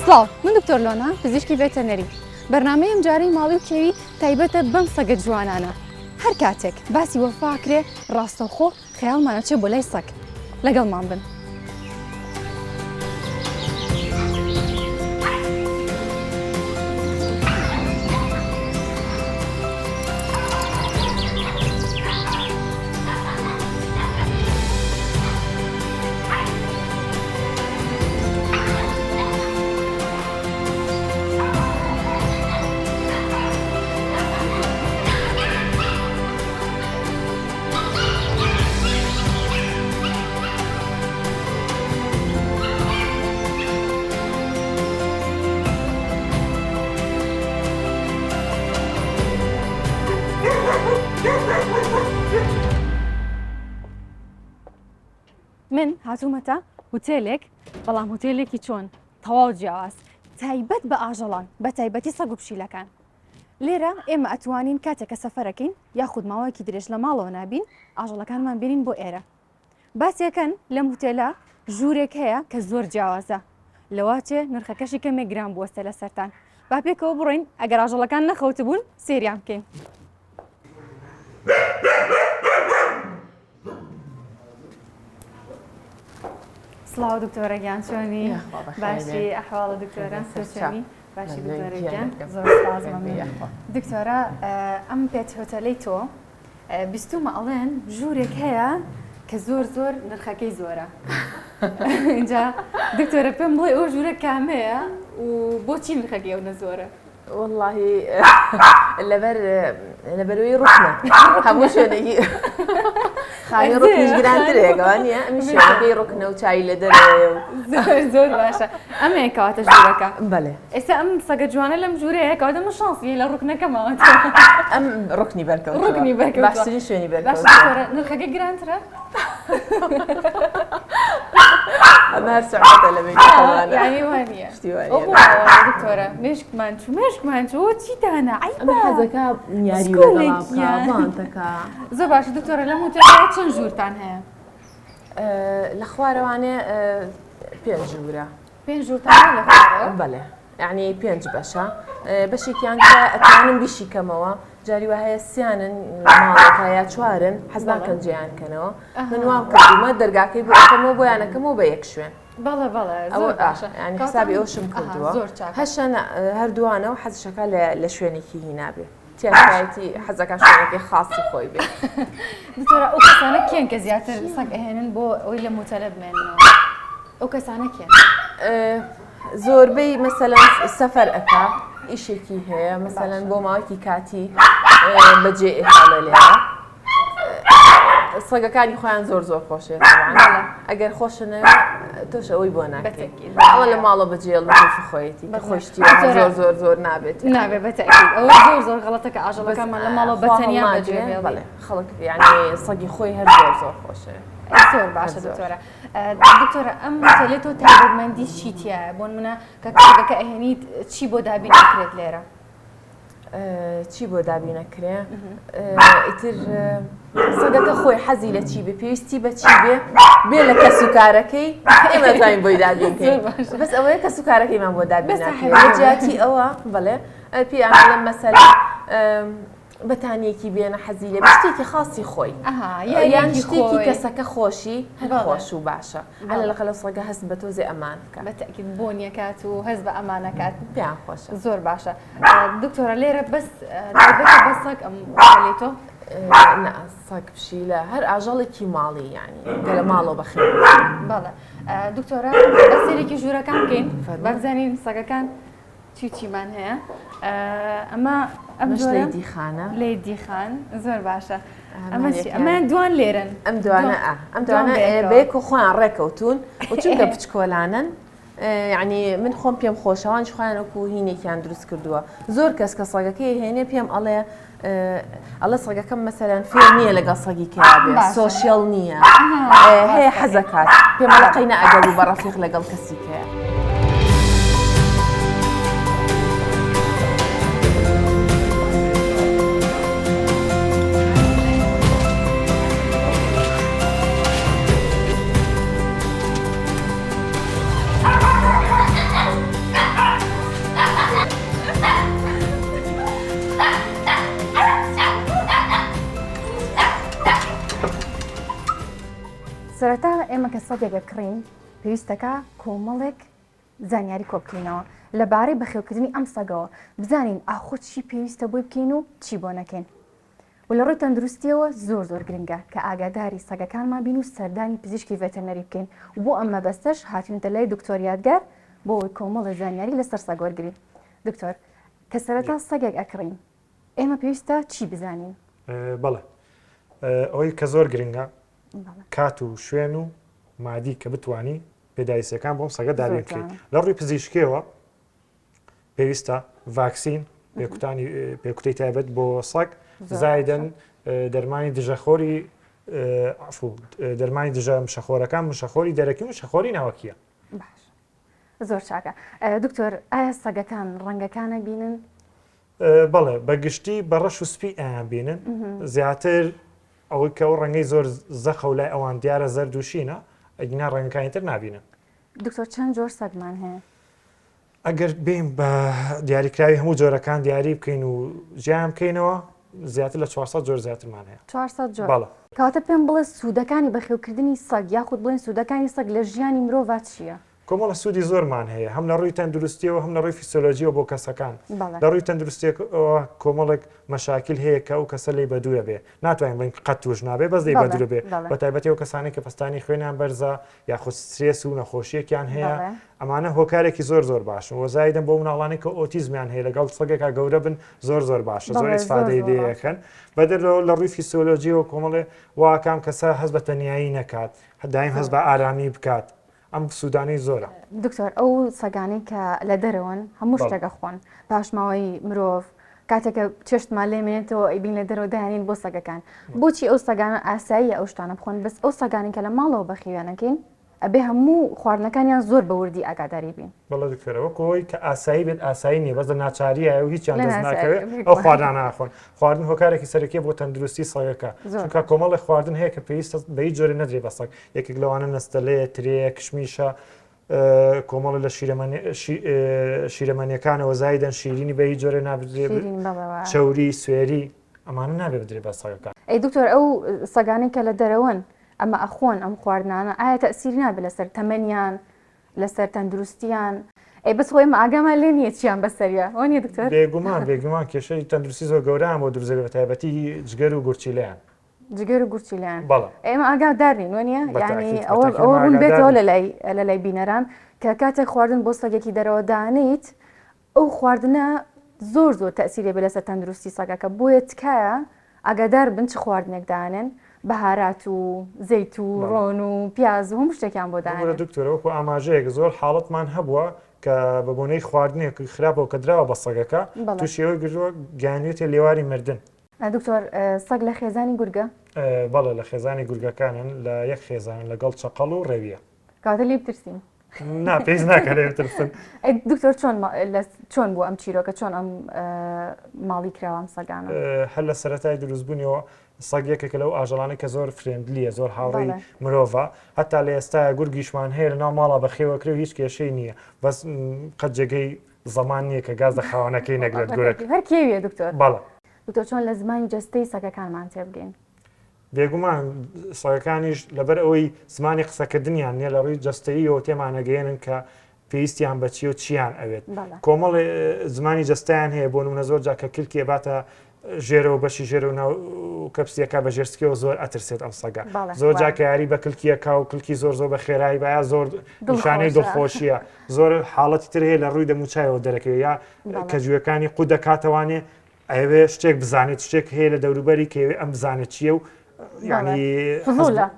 سلااو من دکتۆر لۆنا پزیشکی ڤێتەنەری بەرنامەیەم جارەی ماڵی و کێوی تایبەتە بەم سەگە جوانانە هەر کاتێک باسی وەفاکرێ ڕاستەوخۆ خەیاڵمانەچێ بۆ لای سەگ لەگەڵمان بن. من هاتوومەتە هوتێلێک بەڵام هوتێلێکی چۆن تەواو جیاواز تایبەت بە ئاژەڵان بە تایبەتی سەگ و پشیلەکان لێرە ئێمە ئەتوانین کاتێکە سەفەرەکەین یاخود ماوەیەکی درێژ لە ماڵەوە نابین ئاژەڵەکانمان بینین بۆ ئێرە باسیەکەن لەم هوتێلە ژوورێک هەیە کە زۆر جیاوازە لەواتێ نرخەکەشی کەمێک گران بوەستە لە سەران با پێکەوە بڕۆین ئەگەر ئاژەڵەکان نەخەوت بوون سێریان بکەین. سلااو دکتۆرە گیان چۆنی باشی ئەحواڵە دکتۆرە چۆنی باشی دکتۆرە گیان زۆر سپاسمەمی دکتۆرە ئەم پێچ هۆتەلەی تۆ بیستومە ئەڵێن ژوورێک هەیە کە زۆر نرخەکەی زۆرە اینجا دکتۆرە پێم بڵێ ئەو ژوورە کامەیە و بۆچی نرخەکەی ئەو نەزۆرە؟ والله لەبەروی ڕوکنە هەموو شوێنێکی خانی ڕوکنیش گرانترێکەوانە ئەمی شوێنەکەی ڕوکنە و چای لە دەرەوێ و زۆر باشە ئەمەیە کەواتە ژوورەکە بەڵێ ئێستا ئەم سەگە جوانە لەم ژوورەیە کەواتە من شانسی لە ڕوکنەکەمەوە ئەم ڕوکنی بەرکەوت ڕوکنی بەرکەوت باشترین شوێنی بەرکەوت نرخەکەی گرانترە؟ ئەمە هەر سەعاتە لە بینی یعنی وانە دکتۆرە مێشکمان چوە چیتانە ئەمە حەزەکە یاری وەڵامکە زۆر باشە دکتۆرە لەم هوتێلەیە چەند ژوورتان هەیە؟ لە خوارەوانێ 5 ژوورە 5 ژوورتان لە خوارەوە؟ بەڵێ یعنی 5 بەشە بەشێکیان کە ئەتوانم بیشیکەمەوە جاری وهەیە سیانن ماڵێک یا چوارن حەز ناکەن جیانکەنەوە من وام کردومە دەرگاکەی بۆ ئەەکەمەوە بۆیانەکەمەوە بە یەک شوێن بەڵێ زۆر باشە ینی حسابی ئەوشم کردووە هەشە هەردووانەوە حەزشەکە لە شوێنێکی هینابێ تیاتی حەزەکە شوێنێکی خاصی خۆی بێ دکتۆرە ئەو کەسانە کێن کە زیاتر سەگ ئەهێنن بۆ ئەوی لە هوتێلە بمێننەوە ئەو کەسانە کێن؟ زۆربەی مەسەلەن سەفەر ئەکا ئیشێکی هەیە مەسەلەن بۆ ماوەکی کاتی بەجێ ئێحاڵە لێرە سەگەکانی خۆیان زۆر خۆشێت ئەگەر خۆشنەوە تۆش ئەوەی بۆ ناکەیت ئەڵە لە ماڵە بەجێڵ خۆیەتی خۆشتی زۆر نابێت نابێت بەتەکید ئەوە زۆر غەڵەتە ئاژەڵەکانمان لە ماڵەوە بەتەنیا بەجێ بڵێ خەڵک یعنی سەگی خۆی هەر زۆر خۆشێ زۆر باشە دکتۆرە دکتۆرە ئەم هوتێلێ تۆ تایبەتمەندی چیتیە بۆن منە کە کەسەکە ئەهێنیت چی بۆ دابین نەکرێت لێرە؟ چی بۆ دابی نەکرێ ئیتر سەگەکە خۆی حەزی لە چی بێ پێویستی بە چی بێ لە کەس و کارەکەی ئێمە دەتوانین بۆی دابینکەین بەس ئەوەیە کەس و کارەکەیمان بۆ دابین ناکرێت جیاتی ئەوە بڵێ پێیان مەسەلا بەتانیەکی بێنە حەزی لێ شتێکی خاصی خۆی یان شتێکی کەسەکە خۆشی هەر خۆش و باشە هەر لە قەلە سەگە هەست بە تۆزێ ئەمان بکە بەتەکید بۆنیەکات و هەست بە ئەمانەکات پێیان خۆشە زۆر باشە دکتۆرە لێرە بەس تایبەتە بە سەگ ئەم هوتێلێ تۆ؟ سەگ پشیلە هەر ئاژەڵێکی ماڵی یعنی گەلە ماڵەوە بەخێر بەڵێ دکتۆرە دەستێرێکی ژوورەکان بکەین بەبزانین سەگەکان چیمان هەیە ئەمە ئەم دیخانە لێ دیخان زۆر باشە ئەمە دوان لێرن ئەم دوانە بەیەک و خۆیان ڕێکەوتون و چونکە بچکۆلانن یعنی من خۆم پێم خۆشەوانش خۆیان وەکو هینێکیان دروست کردووە زۆر کەس کە سەگەکەی هێنێ پێم ئەڵێ سەگەکەم مەسەلەن فێر نییە لەگەڵ سەگی کەیابێ سۆشیەڵ نییە هەیە حەزەکات پێم ئەڵەقەی نەئەگەر و بە ڕەفیق لەگەڵ کەسی کەیە ئێمە کە سەگێکە کڕین پێویستەکە کۆمەڵێک زانیاری کۆبکەینەوە لەبارەی بەخێوکردنی ئەم سەگەوە بزانین ئاخۆ چی پێویستە بۆی بکەین و چی بۆ نەکەین. و لە ڕووی تەندروستیەوە زۆر گرنگە کە ئاگاداری سەگەکانمان بین و سەردانی پزیشکی ڤێتەرنەری بکەین و بۆ ئەمە بەستەش هاتوونتە لای دکتۆر یادگار بۆ ئەوەی کۆمەڵی زانیاری لەسەر سەگ وەرگرین. دکتۆر کە سەرەتا سەگێک ئەکڕین ئێمە پێویستە چی بزانین؟ بەڵێ ئەوەی کە زۆر گرنگە کات و شوێن و مادی کە بتوانی پێداویستیەکان بۆم سەگە دابین بکەیت. لە ڕووی پزیشکیەوە پێویستە ڤاکسین پێکوتەی تایبەت بۆ سەگ زایدەن دەرمانی دژەخۆری دەرمانی دژە مشەخۆرەکان مشەخۆری دەرەکی و مشەخۆری ناوەکیە. باش زۆر چاکە. دکتۆر ئایا سەگەکان ڕەنگەکانە بینن؟ بەڵێ بەگشتی بە ڕەش و سپی ئایان بینن زیاتر ئەوەی کە ئەو ڕەنگەی زۆر زەخە و لای ئەوان دیارە زەردوشینە ئەگینا ڕەنگەکانی تر نابینن. دکتۆر چەند جۆر سەگمان هەیە؟ ئەگەر بین بە دیاریکراوی هەموو جۆرەکان دیاری بکەین و ژیان بکەینەوە زیاتر لە 400 جۆر زیاترمان هەیە. 400 جۆر. بەڵێ. کەواتە پێم بڵێ سوودەکانی بەخێوکردنی سەگ یاخود بڵێن سوودەکانی سەگ لە ژیانی مرۆڤ چییە؟ کۆمەڵە سوودی زۆرمان هەیە هەم لە ڕووی تەندروستیەوە هەم لە ڕووی فیسیۆلۆژیەوە بۆ کەسەکان. لە ڕووی تەندروستیەوە کۆمەڵێک مەشاکل هەیە کە ئەو کەسە لی بەدوورە بێ ناتوانین بڵین قەت توش نابێ بەس دەی بەدوورە بێ بە تایبەتی ئەو کەسانی کە پستانی خوێنیان بەرزە یاخود سترێس و نەخۆشیەکیان هەیە ئەمانە هۆکارێکی زۆر باشن و زایدەن بۆ مناڵانی کە ئۆتیزمیان هەیە لەگەڵ سەگێکا گەورە بن زۆر باشە زۆر ئیسفادەی دەیەکەن بەدەرەوە لە ڕووی فیسیۆلۆژیەوە کۆمەڵێ واکام کەسە هەست بە تەنیایی نەکات دایم هەست بە ئارامی بکات ئەم سوودانی زۆرە. دکتۆر ئەو سەگانەی کە لە دەرەوەن هەموو شتێکە خۆن پاشماوەی مرۆڤ کاتێکە چێشتمان لێمێنێتەوە ئەیبین لە دەرەوە داهێنین بۆ سەگەکان بۆچی ئەو سەگانە ئاسایی ئەو شتانە بخۆن بەس ئەو سەگانی کە لە ماڵەوە بەخیوێنەکەین ئەبێ هەموو خواردنەکانیان زۆر بە وردی ئاگاداری بین. بەڵێ دکتۆرەوە کۆی کە ئاسایی بێت ئاسایی نیە بەس ناچاریە و هیچیان دەست ناکەوێت ئەو خواردان ناخۆن خواردن هۆکارێکی سەرەکیە بۆ تەندروستی سەگەکە چونکە کۆمەڵی خواردن هەیە کە پێویستە بە هیچ جۆرە نەدرێ بە سەگ یەکێک لەوانە نەستەلەیە ترێ کشمیشە کۆمەڵە لە شیرەمەنیەکانەوە زایدەن شیرینی بە هیچ جۆرە نابدرێت چەوری سوێری ئەمانە نابێت بدرێت بە سەگەکان. ئەی دکتۆر ئەو سەگانەی کە لە دەرەوەن ئەمە ئەخۆن ئەم خواردنانە ئایا تەسیری نابێت لەسەر تەمەنیان لەسەر تەندروستیان ئەی بەس خۆی ئاگامان لێ نییە چیان بەسەریە وانە دکتۆر؟ بێگومان کێشەی تەندروستی زۆر گەورەیان بۆ دروزە بە تایبەتی جگەر و گورچیلیان. جگەر و گورچیلیان. بەڵێ. ئێمە ئاگادارین وانە یعنی ئەوە ڕوون بێتەوە لە لای بینەران کە کاتێک خواردن بۆ سەگێکی دەرەوە دانیت ئەو خواردنە زۆر تەسیری بێ لەسەر تەندروستی سەگەکە بۆیە تکایە ئاگادار بن چ خواردنێک دانن بەهارات و زەیت و ڕۆن و پیاز و هەموو شتێکیان بۆ دانن. دکتۆرەوەکو ئاماژەیەک زۆر حاڵەتمان هەبووە کە بە بۆنەی خواردنێک خراپەوە کە دراوە بە سەگەکە تووشەوەی گژوە گیانێتە لێواری مردن. دکتۆر سەگ لە خێزانی گورگە؟ بەڵێ لە خێزانی گورگەکانن لە یەک خێزان لەگەڵ چەقەڵ و ڕێویە. کاتە لێ بترسین؟ پێیز ناکە لێ بترسن. دکتۆر چۆن بوو ئەم چیرۆکە چۆن ئەم ماڵی کراوە سەگانە؟ هەر لە سەرەتای دروستبوونیەوە سەگ یەکێکە لەو ئاژەڵانەی کە زۆر فرێندلیە زۆر هاوڕێی مرۆڤە هەتا لە ئێستاە گورگیشمان هەیە لە ناو ماڵە بەخێوەکرێ و هیچ کێشەی نییە بەس قەت جێگەی زەمان نییە کە گاز لە خاوەنەکەی نەگرێت گورەک. هەر کێویە دکتۆر؟ بەڵێ. دکتۆر چۆن لە زمانی جەستەی سەگەکانمان تێبگەین؟ بێگومان سەگەکانیش لەبەر ئەوەی زمانی قسەکردنیان نیە لە ڕووی جەستەییەوە تێمانەگەێنن کە پێویستیان بەچی و چیان ئەوێت کۆمەڵ زمانی جەستیان هەیە بۆ نمونە زۆر جاکە کلکی باتە ژێرەوە بەشی ژێرە و کەپسیەکە بە ژێرسکیەوە زۆر ئەترسێت ئەم سەگە زۆر جاکە یاری بە کلکیەکە و کلکی زۆر بە خێرایی بە زۆر نیشانەی دڵخۆشیە زۆر حاڵەتی تر هەیە لە ڕووی دەموچایەوە دەرەکەوێت یا کەجووەکانی قوت دەکاتەوانێ ئەوێ شتێک بزانێت شتێک هەیە لە دەوروبەری کەوێ ئەم بزانێت چییە و ینی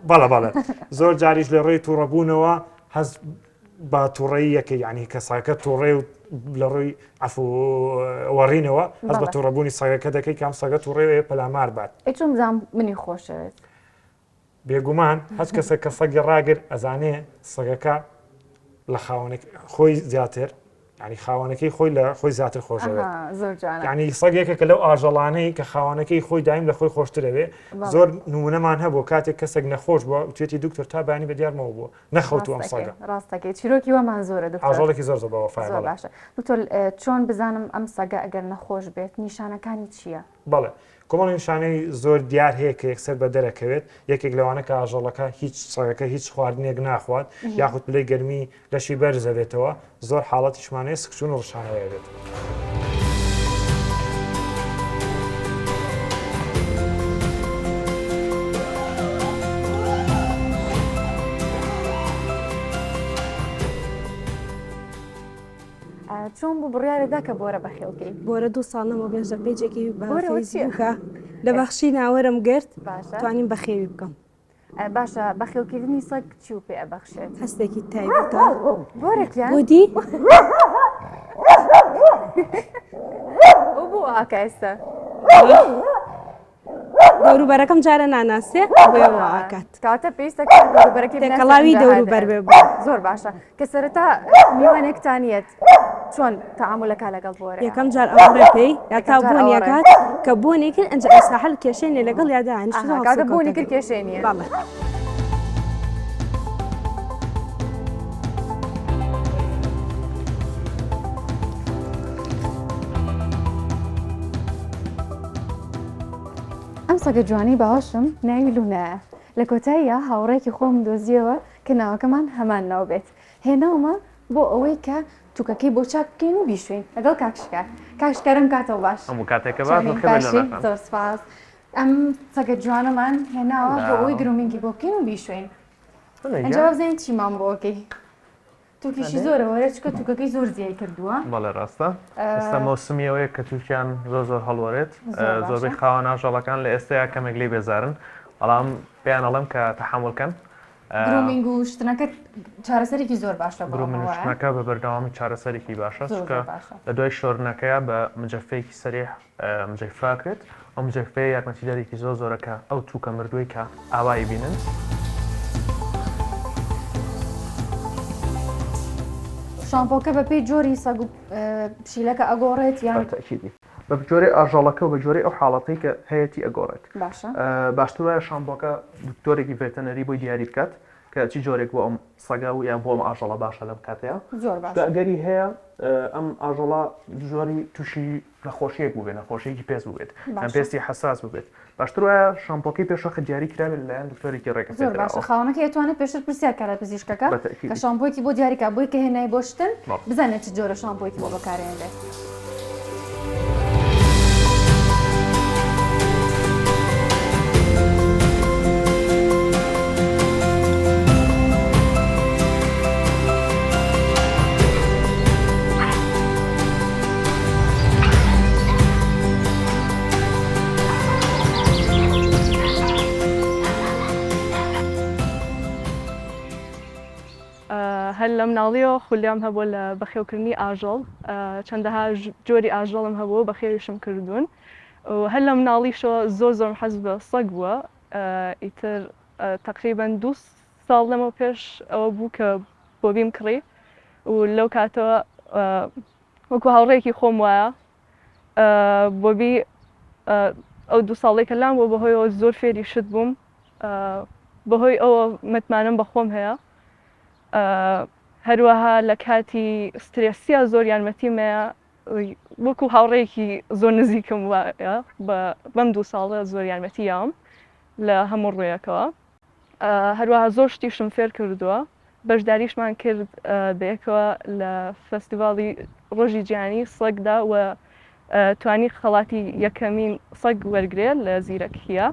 بەڵە زۆر جاریش لە ڕێی تووڕەبوونەوە هەست بە تووڕەیەکە ینی کەساکە تووڕێ و لە ڕووی وەڕینەوە هەست بە تووڕەبوونی سەگەکە دەکەی کام سەگە تووڕێوێ پەلامار بات. چۆن بزانم منی خۆشەوێت؟ بێگومان هەچ کەسە کە سەگی ڕاگر ئەزانێ سەگەکە لە خاوەنێک خۆی زیاتر ینی خاوەنەکەی خۆی لە خۆی زیاتر خۆشەوێت ینی سەگێکە لە ئاژەڵانەی کە خاوەنەکەی خۆی دایم لە خۆی خۆشترەوێ زۆر نمونەمان هەبوو کاتێک کەسێک نەخۆش بووە توێتی دکتۆر تا بانی بە دیارمەوە بووە نەخەوتو ئەم سەگە ڕاستەکەی چیرۆکی وەمان زۆرە ئاژەڵێکی زۆر بەوەفای باشە. دکتۆر چۆن بزانم ئەم سەگە ئەگەر نەخۆش بێت نیشانەکانی چییە؟ بەڵێ کۆمەڵی نیشانەی زۆر دیار هەیە کە یەکسەر بە دەرەکەوێت یەکێک لەوانە کە ئاژەڵەکە هیچ سەگەکە هیچ خواردنێک ناخوات یاخود پلەی گەرمی لەشی بەرزەبێتەوە زۆر حاڵەتیشمانەیە سکچون و ڕشانەوە بێت. چۆن بوو بڕیارەدا کە بۆرە بەخێڵکەی بۆرە 2 ساڵ نەمە بێژە پێیجێکی بەفیسبووکە لە بەخشی ناوەرم گرت توانین بەخێوی بکەم. باشە بەخێڵکردنی سەگ چی و پێ ئەبەخشێت؟ هەستێکی تایبەتە بۆرێکیان بۆدی بۆ ئاکە ئێستا دەوروبەرەکەم جارە ناناسێ بۆەوە ئاکات کاتە پێویستە دەوروبەرەکەی تێکەڵاوی دەوروبەر بێ زۆر باشە کە سەرەتا میوانێکتانیەت چۆن تەعاملەکە لەگەڵ بۆرە یەکەم جار ئەوڕێ پێی یا تا بۆنیەکات کە بۆنێکن ئەنجە ئەساحل کێشێنێ لەگەڵ یادان کاتە بۆنی کرد کێشێنیە بەڵێ. ئەم سەگە جوانی باواشم ناوی لوونایە لە کۆتاییە هاوڕێکی خۆم دۆزیەوە کە ناوەکەمان هەمان ناو بێت هێناومە بۆ ئەوەی کە تووکەکەی بۆ چاک بکەین و بیشوین لەگەڵ کاکشکار کاکشکارم کاتەوە باش زۆر سپاس ئەم سەگە جوانەمان هێناوە بۆ ئەوەی گرومینگی بۆ بکەین و بیشوین ئەنجا بزانین چیمان بۆکەی تووکیشی زۆرەوەرە چکە تووکەکەی زۆر زیای کردووە بەڵێ ڕاستە ئێستا مۆسمیەوەیە کە تووشیان زۆر هەڵوەرێت زۆربەی خاوە ناژەڵەکان لە ئێستایا کەمێک لێ بێزارن بەڵام پێیان ئەڵێم کە تەحملکەن گرومینگ و شتنەکە چارەسەرێکی زۆر باشە گرومینشتنەکە بە بەردەوامی چارەسەرێکی باشە چکە لە دوای شۆرنەکەیە بە مجەفەیەکی سەریح مجەفاکرێت ئەو مجەفەیە یارمەتیدارێکی زۆر زۆرەکە ئەو تووکە مردووی کە ئاوایی بینن شامپۆکە بە پێی جۆری سەگ و پشیلەکە ئەگۆڕێت یان بە جۆرەی ئاژەڵەکە و بە جۆرەی ئەو حاڵەتی کە هەیەی ئەگۆڕێت باشە باشتر وایە شامپۆکە دکتۆرێکی ڤێتەنەری بۆی دیاری بکات کە چی جۆرێک بۆ ئەم سەگا و یان بۆ ئەم ئاژەڵە باشە لەم کاتەیە زۆر باش ئەگەری هەیە ئەم ئاژەڵە جۆری تووشی نەخۆشیەک بوو بێت نەخۆشیەکی پێست بێت ئەم پێستی حساس بێت باشتر وایە شامپۆکەی پێشەخە دیاری کرابێت لەلایەن دکتۆرێکی ڕێکە زۆر باشە خاوەنەکە دەتوانێت پێشتر پرسیار کارە پزیشکەکە کە شامپۆیەکی بۆ دیاریکە بۆی کە هێنای بۆ شتن بزانێت چ جۆرە شامپۆیەکی بۆ بەکارهێنرێت هەر لە مناڵیەوە خولیام هەبوو لە بەخێوکردنی ئاژەڵ چەندەها جۆری ئاژەڵم هەبوو بەخێویشم کردوون و هەر لە مناڵیشەوە زۆر حەز بە سەگ بووە ئیتر تقریباً 2 ساڵ لەمە پێش ئەوە بوو کە بۆ بیم کڕی و لەو کاتەوە وەکو هاوڕێکی خۆم وایە بۆبی ئەو 2 ساڵێک کە لام بۆ بەهۆیەوە زۆر فێری شت بووم بەهۆی ئەوە متمانم بە خۆم هەیە هەروەها لە کاتی سترێسیە زۆر یارمەتیمەیە وەکو هاوڕێکی زۆر نزیکم وایە بەم 2 ساڵە زۆر یارمەتیام لە هەموو ڕوویەکەوە هەروەها زۆر شتیشم فێر کردووە بەشداریشمان کرد بەیەکەوە لە فەستیڤاڵی ڕۆژی جیهانی سەگدا و توانی خەڵاتی یەکەمین سەگ وەرگێ لە زیرەکیە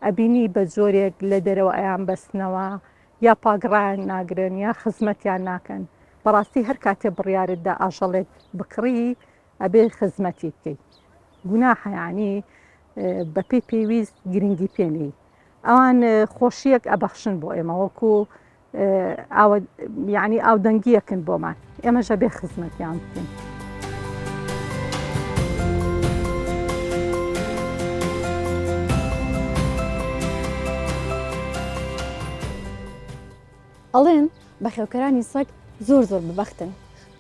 ئەبینی بە جۆرێک لە دەرەوە ئەیان بەستنەوە یا پاگڕایان ناگرن یا خزمەتیان ناکەن بەڕاستی هەر کاتێ بڕیارتدا ئاژەڵێک بکڕی ئەبێ خزمەتی بکەیت گوناحە یعنی بە پێی پێویست گرنگی پێنەی ئەوان خۆشیەک ئەبەخشن بۆ ئێمە وەکو یعنی ئاودەنگیەکن بۆمان ئێمەش ئەبێ خزمەتیان بکەین. ئەڵێن بەخێوکەرانی سەگ زۆر ببەختن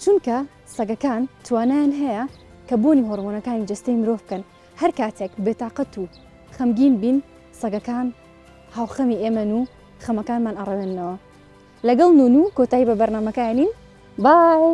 چونکە سەگەکان توانیان هەیە کە بۆنی هۆرمۆنەکانی جەستەی مرۆڤ بکەن هەر کاتێک بێتاقەت و خەمگین بین سەگەکان هاوخەمی ئێمەن و خەمەکانمان ئەڕەوێنەوە لەگەڵ نون و کۆتایی بە بەرنامەکانین بای.